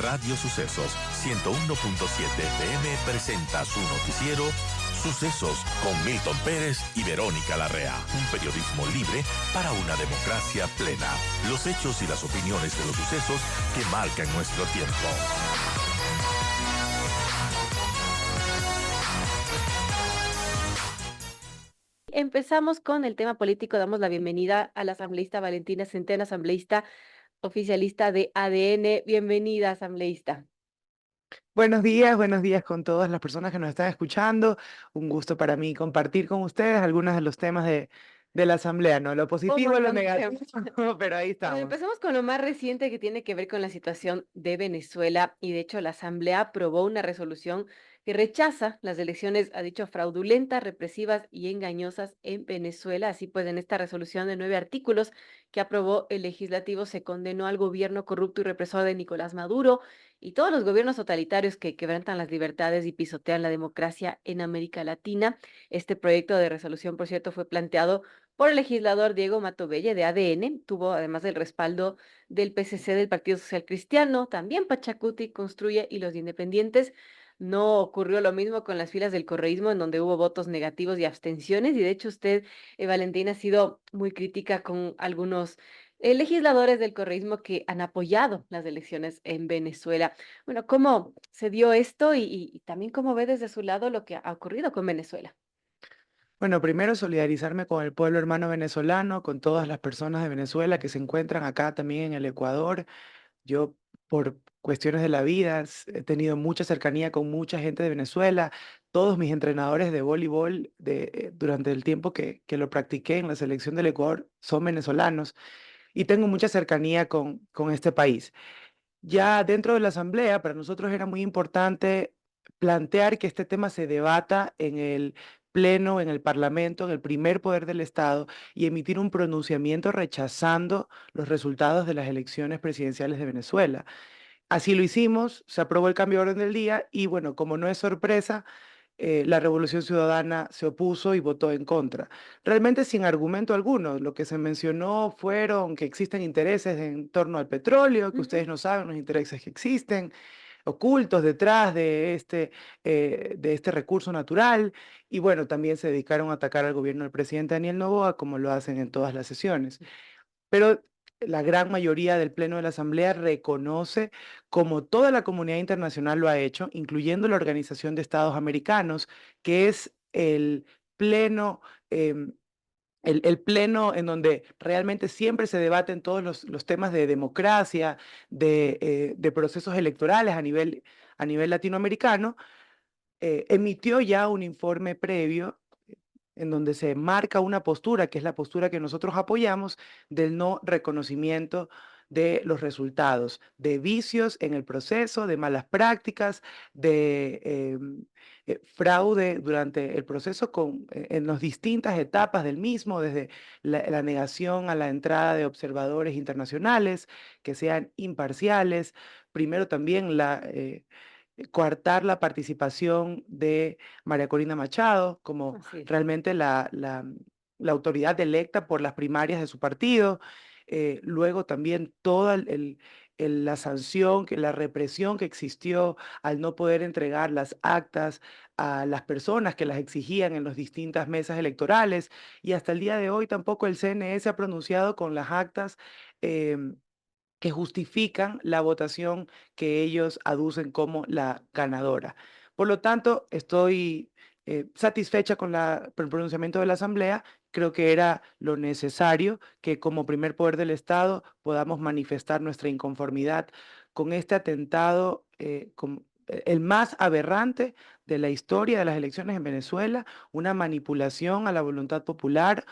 Radio Sucesos 101.7 FM presenta su noticiero Sucesos con Milton Pérez y Verónica Larrea. Un periodismo libre para una democracia plena. Los hechos y las opiniones de los sucesos que marcan nuestro tiempo. Empezamos con el tema político. Damos la bienvenida a la asambleísta Valentina Centeno, asambleísta oficialista de ADN. Bienvenida, asambleísta. Buenos días con todas las personas que nos están escuchando. Un gusto para mí compartir con ustedes algunos de los temas de la asamblea, ¿no? Lo Un positivo, lo montón de negativo, temas. pero ahí Bueno, estamos. empezamos con lo más reciente que tiene que ver con la situación de Venezuela y de hecho la Asamblea aprobó una resolución que rechaza las elecciones, ha dicho, fraudulentas, represivas y engañosas en Venezuela. Así pues, en esta resolución de 9 artículos que aprobó el legislativo se condenó al gobierno corrupto y represor de Nicolás Maduro y todos los gobiernos totalitarios que quebrantan las libertades y pisotean la democracia en América Latina. Este proyecto de resolución, por cierto, fue planteado por el legislador Diego Matovelle de ADN, tuvo además el respaldo del PCC del Partido Social Cristiano, también Pachacuti, Construye y los Independientes. No ocurrió lo mismo con las filas del correísmo, en donde hubo votos negativos y abstenciones, y de hecho usted, Valentina, ha sido muy crítica con algunos legisladores del correísmo que han apoyado las elecciones en Venezuela. Bueno, ¿cómo se dio esto y también cómo ve desde su lado lo que ha ocurrido con Venezuela? Bueno, primero solidarizarme con el pueblo hermano venezolano, con todas las personas de Venezuela que se encuentran acá también en el Ecuador. Yo, por cuestiones de la vida, he tenido mucha cercanía con mucha gente de Venezuela. Todos mis entrenadores de voleibol durante el tiempo que lo practiqué en la selección del Ecuador son venezolanos y tengo mucha cercanía con este país. Ya dentro de la Asamblea, para nosotros era muy importante plantear que este tema se debata en el Pleno, en el Parlamento, en el primer poder del Estado, y emitir un pronunciamiento rechazando los resultados de las elecciones presidenciales de Venezuela. Así lo hicimos, se aprobó el cambio de orden del día y bueno, como no es sorpresa, la Revolución Ciudadana se opuso y votó en contra. Realmente sin argumento alguno. Lo que se mencionó fueron que existen intereses en torno al petróleo, que Ujú. ustedes no saben los intereses que existen, ocultos detrás de este recurso natural. Y bueno, también se dedicaron a atacar al gobierno del presidente Daniel Noboa, como lo hacen en todas las sesiones. Pero la gran mayoría del Pleno de la Asamblea reconoce, como toda la comunidad internacional lo ha hecho, incluyendo la Organización de Estados Americanos, que es el pleno, em, el pleno en donde realmente siempre se debaten todos los temas de democracia, de procesos electorales a nivel latinoamericano. Emitió ya un informe previo en donde se marca una postura, que es la postura que nosotros apoyamos, del no reconocimiento de los resultados, de vicios en el proceso, de malas prácticas, de fraude durante el proceso en las distintas etapas del mismo, desde la negación a la entrada de observadores internacionales que sean imparciales, primero también coartar la participación de María Corina Machado como Así es. realmente la autoridad electa por las primarias de su partido. Luego también toda la sanción, la represión que existió al no poder entregar las actas a las personas que las exigían en las distintas mesas electorales. Y hasta el día de hoy tampoco el CNE se ha pronunciado con las actas. em, que justifican la votación que ellos aducen como la ganadora. Por lo tanto, estoy satisfecha con el pronunciamiento de la Asamblea. Creo que era lo necesario que como primer poder del Estado podamos manifestar nuestra inconformidad con este atentado, el más aberrante de la historia de las elecciones en Venezuela, una manipulación a la voluntad popular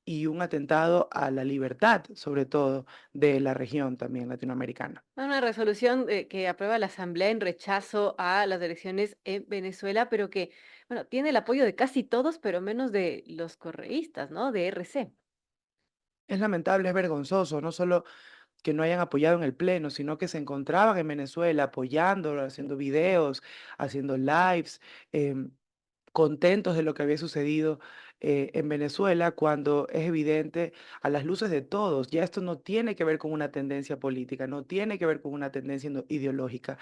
y un atentado a la libertad, sobre todo de la región también latinoamericana. Una resolución que aprueba la Asamblea en rechazo a las elecciones en Venezuela, pero que, bueno, tiene el apoyo de casi todos, pero menos de los correístas, ¿no? De RC. Es lamentable, es vergonzoso, no solo que no hayan apoyado en el Pleno, sino que se encontraban en Venezuela apoyándolo, haciendo videos, haciendo lives. em, contentos de lo que había sucedido en Venezuela, cuando es evidente a las luces de todos, ya esto no tiene que ver con una tendencia política, no tiene que ver con una tendencia ideológica,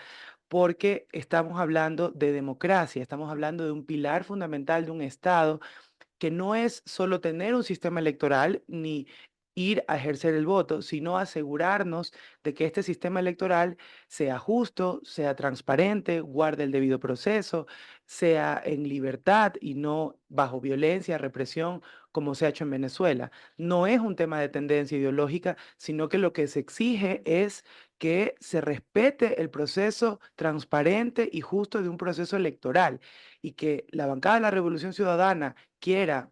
porque estamos hablando de democracia, estamos hablando de un pilar fundamental de un Estado que no es solo tener un sistema electoral ni ir a ejercer el voto, sino asegurarnos de que este sistema electoral sea justo, sea transparente, guarde el debido proceso, sea en libertad y no bajo violencia, represión, como se ha hecho en Venezuela. No es un tema de tendencia ideológica, sino que lo que se exige es que se respete el proceso transparente y justo de un proceso electoral y que la bancada de la Revolución Ciudadana quiera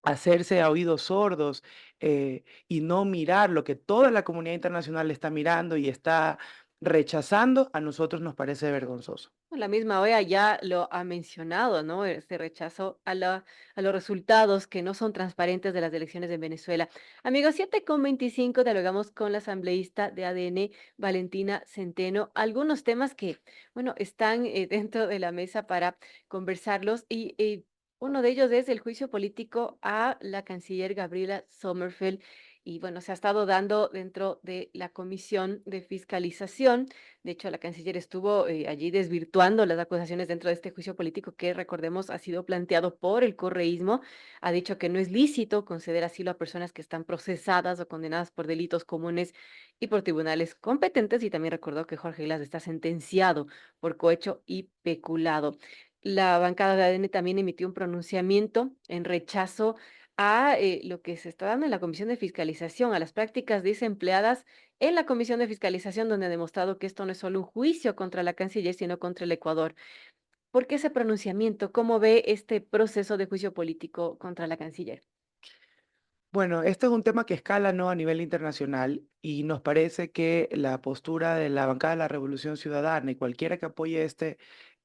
hacerse a oídos sordos y no mirar lo que toda la comunidad internacional está mirando y está rechazando, a nosotros nos parece vergonzoso. La misma OEA ya lo ha mencionado, ¿no? Este rechazo a los resultados que no son transparentes de las elecciones en Venezuela. Amigos, 7:25, dialogamos con la asambleísta de ADN, Valentina Centeno, algunos temas que, bueno, están dentro de la mesa para conversarlos y uno de ellos es el juicio político a la canciller Gabriela Sommerfeld. Y bueno, se ha estado dando dentro de la Comisión de Fiscalización. De hecho, la canciller estuvo allí desvirtuando las acusaciones dentro de este juicio político que, recordemos, ha sido planteado por el correísmo. Ha dicho que no es lícito conceder asilo a personas que están procesadas o condenadas por delitos comunes y por tribunales competentes. Y también recordó que Jorge Glass está sentenciado por cohecho y peculado. La bancada de ADN también emitió un pronunciamiento en rechazo a lo que se está dando en la Comisión de Fiscalización, a las prácticas desempleadas en la Comisión de Fiscalización, donde ha demostrado que esto no es solo un juicio contra la canciller, sino contra el Ecuador. ¿Por qué ese pronunciamiento? ¿Cómo ve este proceso de juicio político contra la canciller? Bueno, este es un tema que escala, ¿no?, a nivel internacional y nos parece que la postura de la bancada de la Revolución Ciudadana y cualquiera que apoye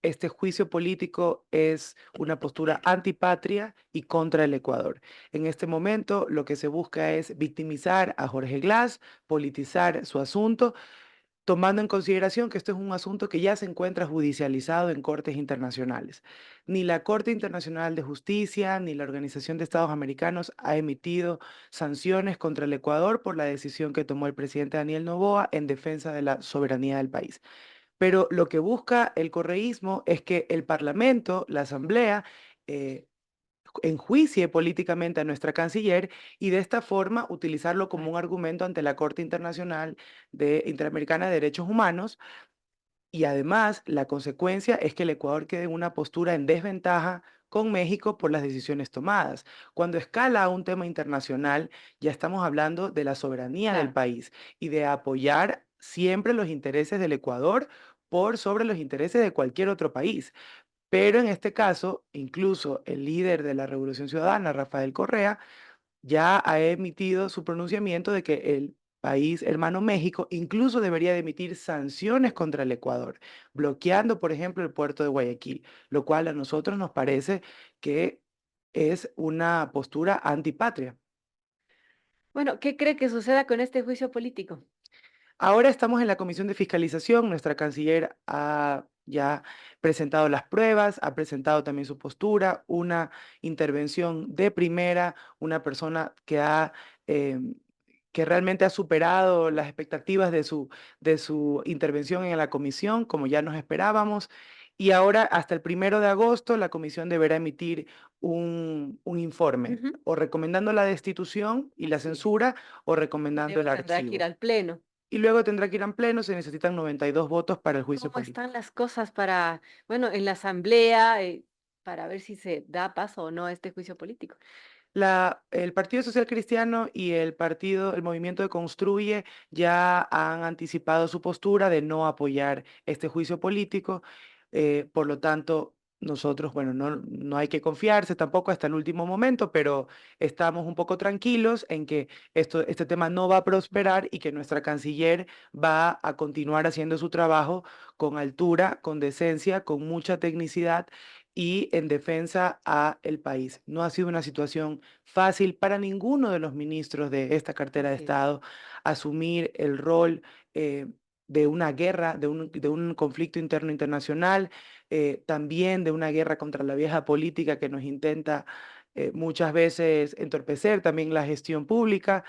este juicio político es una postura antipatria y contra el Ecuador. En este momento lo que se busca es victimizar a Jorge Glass, politizar su asunto, tomando en consideración que esto es un asunto que ya se encuentra judicializado en cortes internacionales. Ni la Corte Internacional de Justicia ni la Organización de Estados Americanos ha emitido sanciones contra el Ecuador por la decisión que tomó el presidente Daniel Noboa en defensa de la soberanía del país. Pero lo que busca el correísmo es que el Parlamento, la Asamblea, eh, enjuicie políticamente a nuestra canciller y de esta forma utilizarlo como un argumento ante la Corte Interamericana de Derechos Humanos. Y además, la consecuencia es que el Ecuador quede en una postura en desventaja con México por las decisiones tomadas. Cuando escala a un tema internacional, ya estamos hablando de la soberanía del Claro. país y de apoyar siempre los intereses del Ecuador por sobre los intereses de cualquier otro país. Pero en este caso, incluso el líder de la Revolución Ciudadana, Rafael Correa, ya ha emitido su pronunciamiento de que el país hermano México incluso debería de emitir sanciones contra el Ecuador, bloqueando, por ejemplo, el puerto de Guayaquil, lo cual a nosotros nos parece que es una postura antipatria. Bueno, ¿qué cree que suceda con este juicio político? Ahora estamos en la comisión de fiscalización. Nuestra canciller ha ya presentado las pruebas, ha presentado también su postura, una intervención de primera, una persona em, que realmente ha superado las expectativas de su intervención en la comisión, como ya nos esperábamos. Y ahora, hasta el 1 de agosto, la comisión deberá emitir un informe, Ujú. o recomendando la destitución y la Así es. censura, o Y recomendando luego el tendrá que ir archivo. al Pleno. Y luego tendrá que ir en pleno, se necesitan 92 votos para el juicio ¿Cómo político. están las cosas para, bueno, en la asamblea, para ver si se da paso o no a este juicio político? El Partido Social Cristiano y el Movimiento de Construye ya han anticipado su postura de no apoyar este juicio político. Por lo tanto, nosotros, bueno, no hay que confiarse tampoco hasta el último momento, pero estamos un poco tranquilos en que este tema no va a prosperar y que nuestra canciller va a continuar haciendo su trabajo con altura, con decencia, con mucha tecnicidad y en defensa a el país. No ha sido una situación fácil para ninguno de los ministros de esta cartera de Así es. Estado asumir el rol de una guerra, de un conflicto interno internacional, también de una guerra contra la vieja política que nos intenta muchas veces entorpecer también la gestión pública.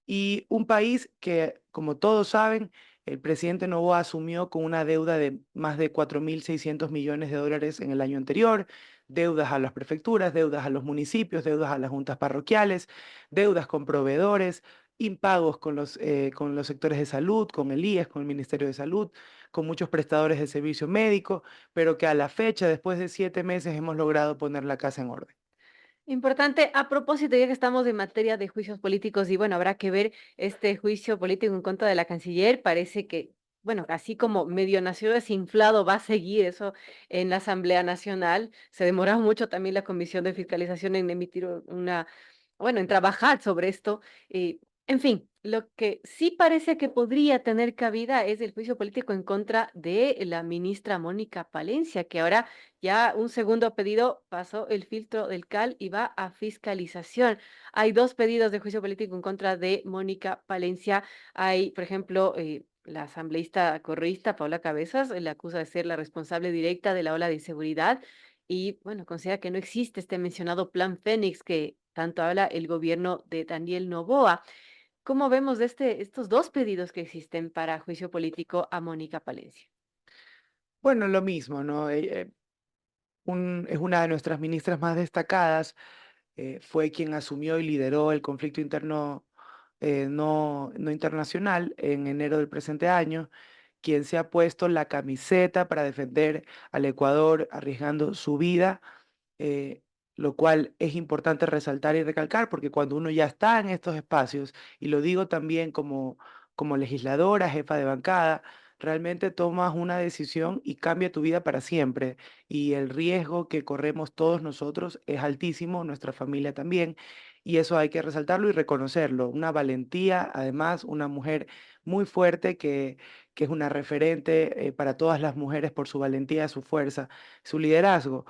Y un país que, como todos saben, el presidente Noboa asumió con una deuda de más de 4.600 millones de dólares en el año anterior, deudas a las prefecturas, deudas a los municipios, deudas a las juntas parroquiales, deudas con proveedores, impagos con los sectores de salud, con el IES, con el Ministerio de Salud, con muchos prestadores de servicio médico, pero que a la fecha, después de 7 meses, hemos logrado poner la casa en orden. Importante, a propósito, ya que estamos en materia de juicios políticos, y bueno, habrá que ver este juicio político en contra de la canciller, parece que, bueno, así como medio nació desinflado, va a seguir eso en la Asamblea Nacional. Se demoró mucho también la Comisión de Fiscalización en emitir una, bueno, en trabajar sobre esto. En fin, lo que sí parece que podría tener cabida es el juicio político en contra de la ministra Mónica Palencia, que ahora ya un segundo pedido pasó el filtro del CAL y va a fiscalización. Hay dos pedidos de juicio político en contra de Mónica Palencia. Hay, por ejemplo, la asambleísta correísta Paula Cabezas, la acusa de ser la responsable directa de la ola de inseguridad y, bueno, considera que no existe este mencionado Plan Fénix que tanto habla el gobierno de Daniel Noboa. ¿Cómo vemos de estos dos pedidos que existen para juicio político a Mónica Palencia? Bueno, lo mismo, ¿no? Es una de nuestras ministras más destacadas, fue quien asumió y lideró el conflicto interno no internacional en enero del presente año, quien se ha puesto la camiseta para defender al Ecuador arriesgando su vida, eh, lo cual es importante resaltar y recalcar, porque cuando uno ya está en estos espacios, y lo digo también como legisladora, jefa de bancada, realmente tomas una decisión y cambia tu vida para siempre. Y el riesgo que corremos todos nosotros es altísimo, nuestra familia también, y eso hay que resaltarlo y reconocerlo. Una valentía, además, una mujer muy fuerte que es una referente para todas las mujeres por su valentía, su fuerza, su liderazgo.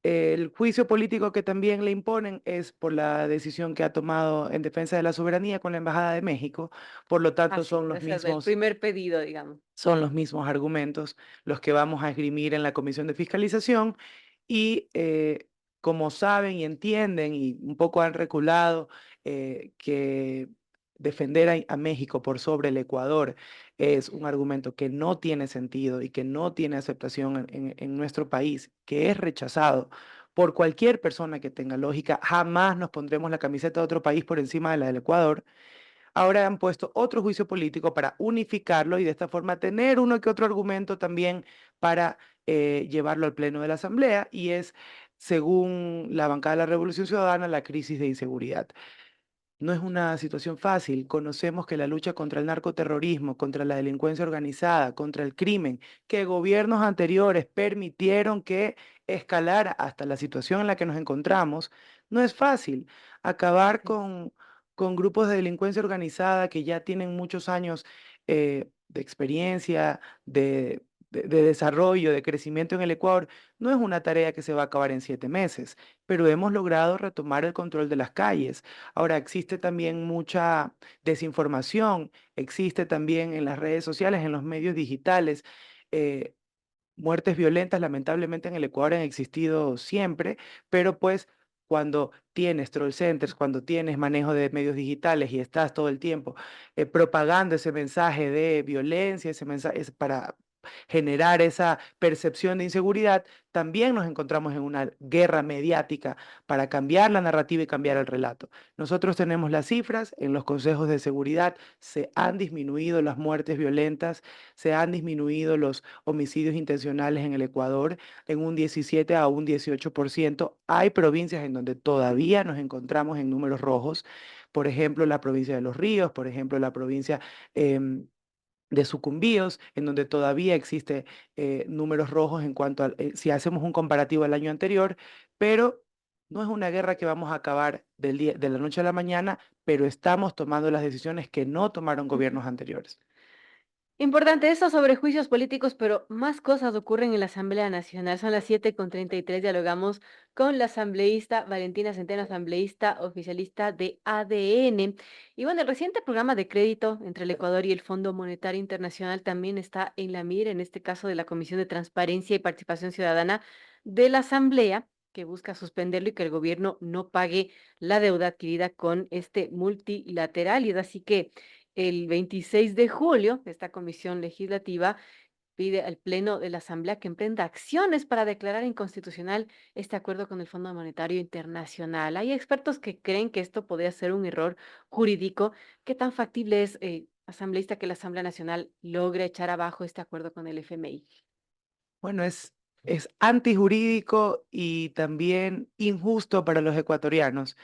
El juicio político que también le imponen es por la decisión que ha tomado en defensa de la soberanía con la Embajada de México. Por lo tanto, Así, ese es el primer pedido, digamos. son los mismos argumentos los que vamos a esgrimir en la comisión de fiscalización y como saben y entienden y un poco han reculado que defender a México por sobre el Ecuador es un argumento que no tiene sentido y que no tiene aceptación en nuestro país, que es rechazado por cualquier persona que tenga lógica. Jamás nos pondremos la camiseta de otro país por encima de la del Ecuador. Ahora han puesto otro juicio político para unificarlo y de esta forma tener uno que otro argumento también para llevarlo al pleno de la Asamblea y es, según la bancada de la Revolución Ciudadana, la crisis de inseguridad. No es una situación fácil. Conocemos que la lucha contra el narcoterrorismo, contra la delincuencia organizada, contra el crimen, que gobiernos anteriores permitieron que escalara hasta la situación en la que nos encontramos, no es fácil. Acabar Sí. con grupos de delincuencia organizada que ya tienen muchos años de experiencia, de desarrollo, de crecimiento en el Ecuador, no es una tarea que se va a acabar en 7 meses, pero hemos logrado retomar el control de las calles. Ahora, existe también mucha desinformación, existe también en las redes sociales, en los medios digitales. eh, Muertes violentas, lamentablemente en el Ecuador han existido siempre, pero pues cuando tienes troll centers, cuando tienes manejo de medios digitales y estás todo el tiempo propagando ese mensaje de violencia, ese mensaje es para generar esa percepción de inseguridad, también nos encontramos en una guerra mediática para cambiar la narrativa y cambiar el relato. Nosotros tenemos las cifras, en los consejos de seguridad se han disminuido las muertes violentas, se han disminuido los homicidios intencionales en el Ecuador en un 17 a un 18%. Hay provincias en donde todavía nos encontramos en números rojos, por ejemplo, la provincia de Los Ríos, por ejemplo, la provincia em, de Sucumbíos, en donde todavía existe números rojos en cuanto a, si hacemos un comparativo al año anterior, pero no es una guerra que vamos a acabar de la noche a la mañana, pero estamos tomando las decisiones que no tomaron Ujú. gobiernos anteriores. Importante esto sobre juicios políticos, pero más cosas ocurren en la Asamblea Nacional. Son las 7:33. Dialogamos con la asambleísta Valentina Centeno, asambleísta oficialista de ADN. Y bueno, el reciente programa de crédito entre el Ecuador y el Fondo Monetario Internacional también está en la mira, en este caso de la Comisión de Transparencia y Participación Ciudadana de la Asamblea, que busca suspenderlo y que el gobierno no pague la deuda adquirida con este multilateral. Y es así que el 26 de julio, esta comisión legislativa pide al Pleno de la Asamblea que emprenda acciones para declarar inconstitucional este acuerdo con el Fondo Monetario Internacional. Hay expertos que creen que esto podría ser un error jurídico. ¿Qué tan factible es, asambleísta, que la Asamblea Nacional logre echar abajo este acuerdo con el FMI? Bueno, es antijurídico y también injusto para los ecuatorianos.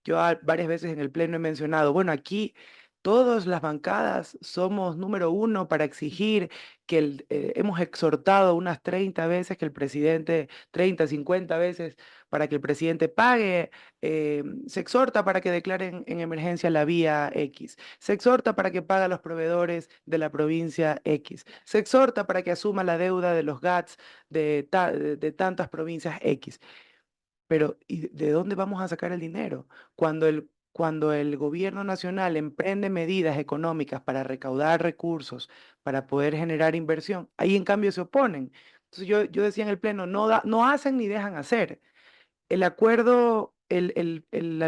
Yo varias veces en el pleno he mencionado, bueno, aquí todas las bancadas somos número uno para exigir que hemos exhortado unas 30 veces que el presidente, 30, 50 veces para que el presidente pague, se exhorta para que declaren en emergencia la vía X, se exhorta para que pague a los proveedores de la provincia X, se exhorta para que asuma la deuda de los GATS de tantas provincias X. Pero, ¿y de dónde vamos a sacar el dinero? Cuando el gobierno nacional emprende medidas económicas para recaudar recursos, para poder generar inversión, ahí en cambio se oponen. Entonces yo decía en el pleno, no hacen ni dejan hacer. El acuerdo, el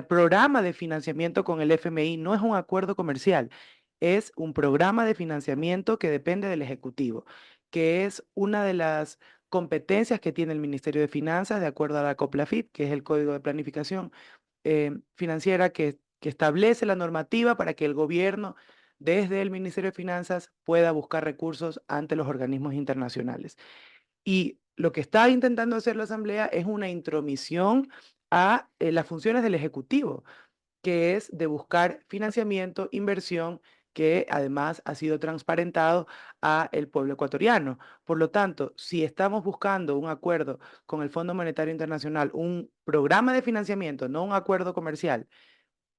programa de financiamiento con el FMI no es un acuerdo comercial, es un programa de financiamiento que depende del Ejecutivo, que es una de las competencias que tiene el Ministerio de Finanzas de acuerdo a la COPLAFIP, que es el Código de Planificación Financiera que establece la normativa para que el gobierno desde el Ministerio de Finanzas pueda buscar recursos ante los organismos internacionales. Y lo que está intentando hacer la Asamblea es una intromisión a las funciones del Ejecutivo, que es de buscar financiamiento, inversión, que además ha sido transparentado a el pueblo ecuatoriano. Por lo tanto, si estamos buscando un acuerdo con el Fondo Monetario Internacional, un programa de financiamiento, no un acuerdo comercial,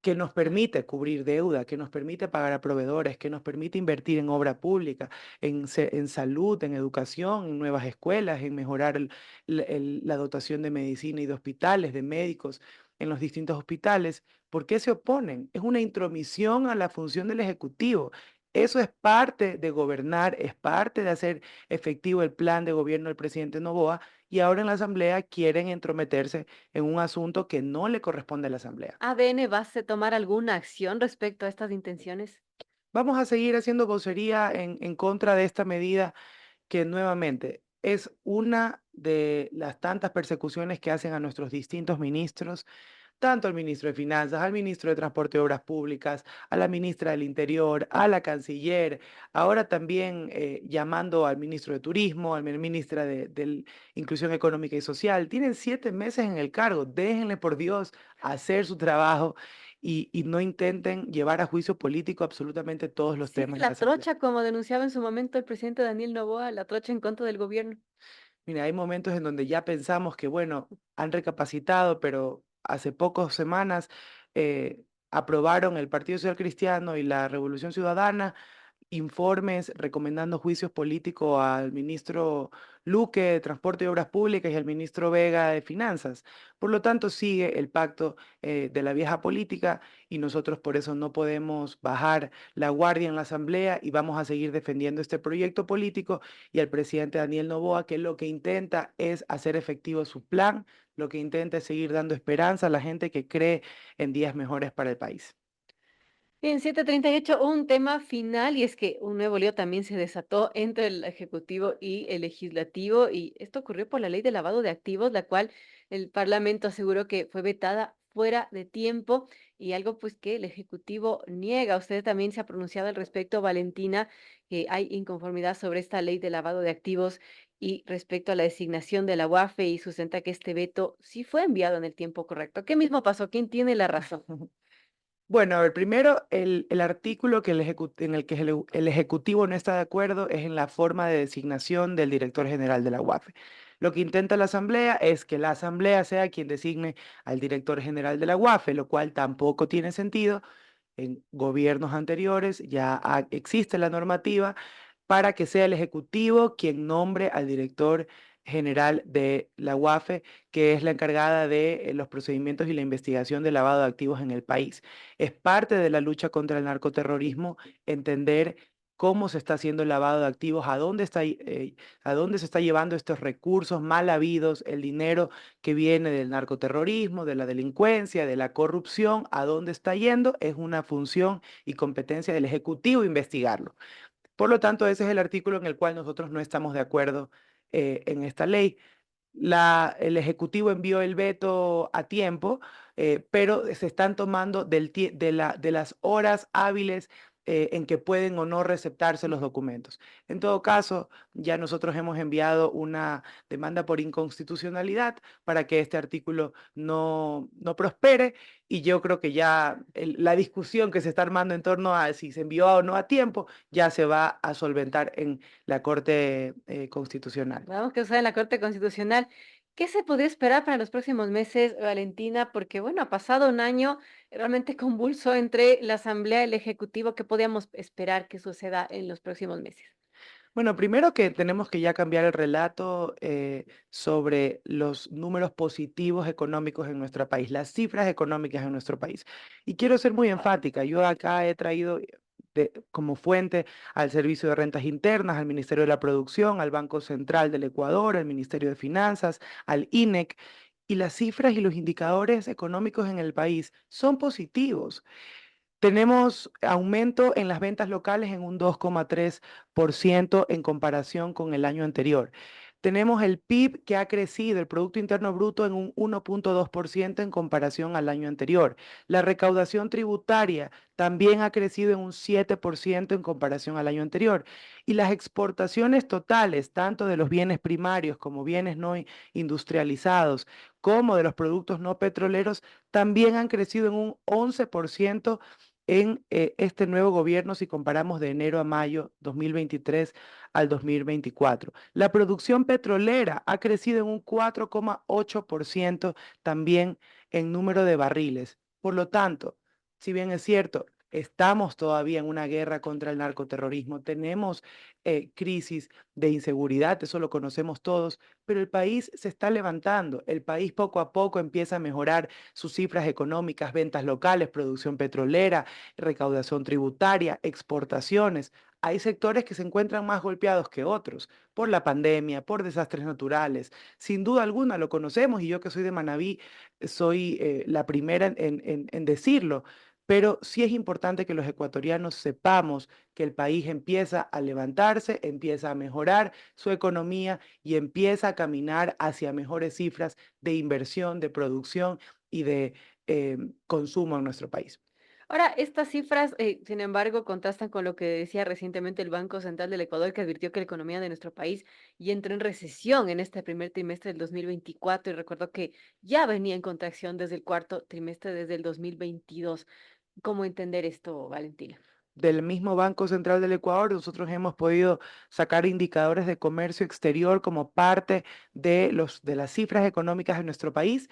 que nos permite cubrir deuda, que nos permite pagar a proveedores, que nos permite invertir en obra pública, en salud, en educación, en nuevas escuelas, en mejorar la dotación de medicina y de hospitales, de médicos en los distintos hospitales. ¿Por qué se oponen? Es una intromisión a la función del Ejecutivo. Eso es parte de gobernar, es parte de hacer efectivo el plan de gobierno del presidente Noboa y ahora en la Asamblea quieren entrometerse en un asunto que no le corresponde a la Asamblea. ¿ADN va a tomar alguna acción respecto a estas intenciones? Vamos a seguir haciendo vocería en contra de esta medida que nuevamente es una de las tantas persecuciones que hacen a nuestros distintos ministros, tanto al ministro de Finanzas, al ministro de Transporte y Obras Públicas, a la ministra del Interior, a la canciller, ahora también llamando al ministro de Turismo, al ministra de Inclusión Económica y Social. Tienen 7 meses en el cargo, déjenle por Dios hacer su trabajo y no intenten llevar a juicio político absolutamente todos los Sí, temas de la la Asamblea. trocha, como denunciaba en su momento el presidente Daniel Noboa, la trocha en contra del gobierno. Mira, hay momentos en donde ya pensamos que, bueno, han recapacitado, pero hace pocas semanas aprobaron el Partido Social Cristiano y la Revolución Ciudadana informes recomendando juicios políticos al ministro Luque de Transporte y Obras Públicas y al ministro Vega de Finanzas. Por lo tanto, sigue el pacto de la vieja política y nosotros por eso no podemos bajar la guardia en la Asamblea y vamos a seguir defendiendo este proyecto político y al presidente Daniel Noboa, que lo que intenta es hacer efectivo su plan, lo que intenta es seguir dando esperanza a la gente que cree en días mejores para el país. Bien, 7:38, un tema final, y es que un nuevo lío también se desató entre el Ejecutivo y el Legislativo, y esto ocurrió por la ley de lavado de activos, la cual el Parlamento aseguró que fue vetada fuera de tiempo, y algo pues que el Ejecutivo niega. Usted también se ha pronunciado al respecto, Valentina, que hay inconformidad sobre esta ley de lavado de activos y respecto a la designación de la UAFE, y sustenta que este veto sí fue enviado en el tiempo correcto. ¿Qué mismo pasó? ¿Quién tiene la razón? Bueno, a ver, primero el artículo en el que el Ejecutivo no está de acuerdo es en la forma de designación del director general de la UAFE. Lo que intenta la Asamblea es que la Asamblea sea quien designe al director general de la UAFE, lo cual tampoco tiene sentido. En gobiernos anteriores ya existe la normativa para que sea el Ejecutivo quien nombre al director general de la UAFE, que es la encargada de los procedimientos y la investigación de lavado de activos en el país. Es parte de la lucha contra el narcoterrorismo entender cómo se está haciendo el lavado de activos, a dónde se está llevando estos recursos mal habidos, el dinero que viene del narcoterrorismo, de la delincuencia, de la corrupción, a dónde está yendo, es una función y competencia del Ejecutivo investigarlo. Por lo tanto, ese es el artículo en el cual nosotros no estamos de acuerdo en esta ley. El Ejecutivo envió el veto a tiempo, pero se están tomando de las horas hábiles en que pueden o no receptarse los documentos. En todo caso, ya nosotros hemos enviado una demanda por inconstitucionalidad para que este artículo no prospere, y yo creo que ya la discusión que se está armando en torno a si se envió o no a tiempo ya se va a solventar en la Corte Constitucional. Vamos que en la Corte Constitucional. ¿Qué se podría esperar para los próximos meses, Valentina? Porque, bueno, ha pasado un año realmente convulso entre la Asamblea y el Ejecutivo. ¿Qué podíamos esperar que suceda en los próximos meses? Bueno, primero que tenemos que ya cambiar el relato sobre los números positivos económicos en nuestro país, las cifras económicas en nuestro país. Y quiero ser muy enfática. Yo acá he traído como fuente al Servicio de Rentas Internas, al Ministerio de la Producción, al Banco Central del Ecuador, al Ministerio de Finanzas, al INEC. Y las cifras y los indicadores económicos en el país son positivos. Tenemos aumento en las ventas locales en un 2,3% en comparación con el año anterior. Tenemos el PIB que ha crecido, el Producto Interno Bruto, en un 1,2% en comparación al año anterior. La recaudación tributaria también ha crecido en un 7% en comparación al año anterior. Y las exportaciones totales, tanto de los bienes primarios como bienes no industrializados, como de los productos no petroleros, también han crecido en un 11% en este nuevo gobierno si comparamos de enero a mayo 2023 al 2024. La producción petrolera ha crecido en un 4,8% también en número de barriles. Por lo tanto, si bien es cierto, estamos todavía en una guerra contra el narcoterrorismo, tenemos crisis de inseguridad, eso lo conocemos todos, pero el país se está levantando, el país poco a poco empieza a mejorar sus cifras económicas, ventas locales, producción petrolera, recaudación tributaria, exportaciones. Hay sectores que se encuentran más golpeados que otros por la pandemia, por desastres naturales. Sin duda alguna lo conocemos, y yo que soy de Manabí soy la primera en decirlo. Pero sí es importante que los ecuatorianos sepamos que el país empieza a levantarse, empieza a mejorar su economía y empieza a caminar hacia mejores cifras de inversión, de producción y de consumo en nuestro país. Ahora, estas cifras, sin embargo, contrastan con lo que decía recientemente el Banco Central del Ecuador, que advirtió que la economía de nuestro país ya entró en recesión en este primer trimestre del 2024, y recordó que ya venía en contracción desde el cuarto trimestre desde el 2022. ¿Cómo entender esto, Valentina? Del mismo Banco Central del Ecuador, nosotros hemos podido sacar indicadores de comercio exterior como parte de las cifras económicas de nuestro país.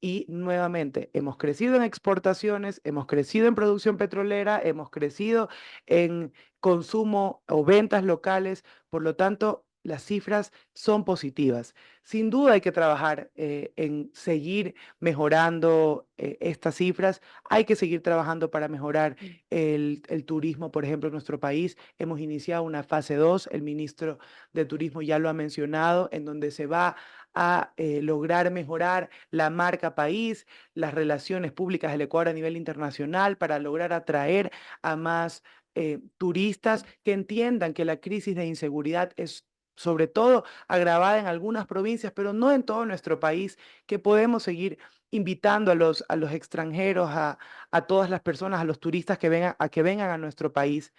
Y nuevamente, hemos crecido en exportaciones, hemos crecido en producción petrolera, hemos crecido en consumo o ventas locales. Por lo tanto, las cifras son positivas. Sin duda hay que trabajar en seguir mejorando estas cifras. Hay que seguir trabajando para mejorar Mm. el turismo, por ejemplo, en nuestro país. Hemos iniciado una fase 2. El ministro de Turismo ya lo ha mencionado, en donde se va a lograr mejorar la marca país, las relaciones públicas del Ecuador a nivel internacional, para lograr atraer a más turistas que entiendan que la crisis de inseguridad es sobre todo agravada en algunas provincias, pero no en todo nuestro país, que podemos seguir invitando a los extranjeros, a todas las personas, a los turistas que vengan a nuestro país.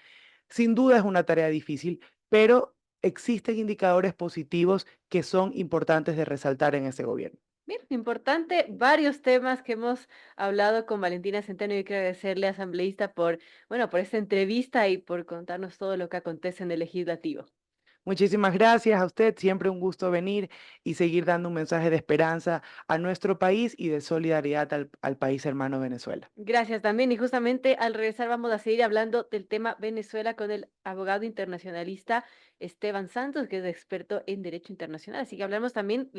Sin duda es una tarea difícil, pero existen indicadores positivos que son importantes de resaltar en ese gobierno. Bien, importante, varios temas que hemos hablado con Valentina Centeno, y quiero agradecerle, asambleísta, por, bueno, por esta entrevista y por contarnos todo lo que acontece en el legislativo. Muchísimas gracias a usted, siempre un gusto venir y seguir dando un mensaje de esperanza a nuestro país y de solidaridad al país hermano Venezuela. Gracias también. Y justamente al regresar vamos a seguir hablando del tema Venezuela con el abogado internacionalista Esteban Santos, que es experto en derecho internacional. Así que hablamos también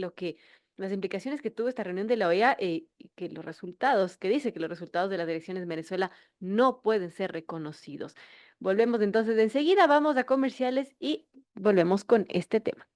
las implicaciones que tuvo esta reunión de la OEA y que los resultados, que dice que los resultados de las elecciones en Venezuela no pueden ser reconocidos. Volvemos entonces de enseguida, vamos a comerciales y volvemos con este tema.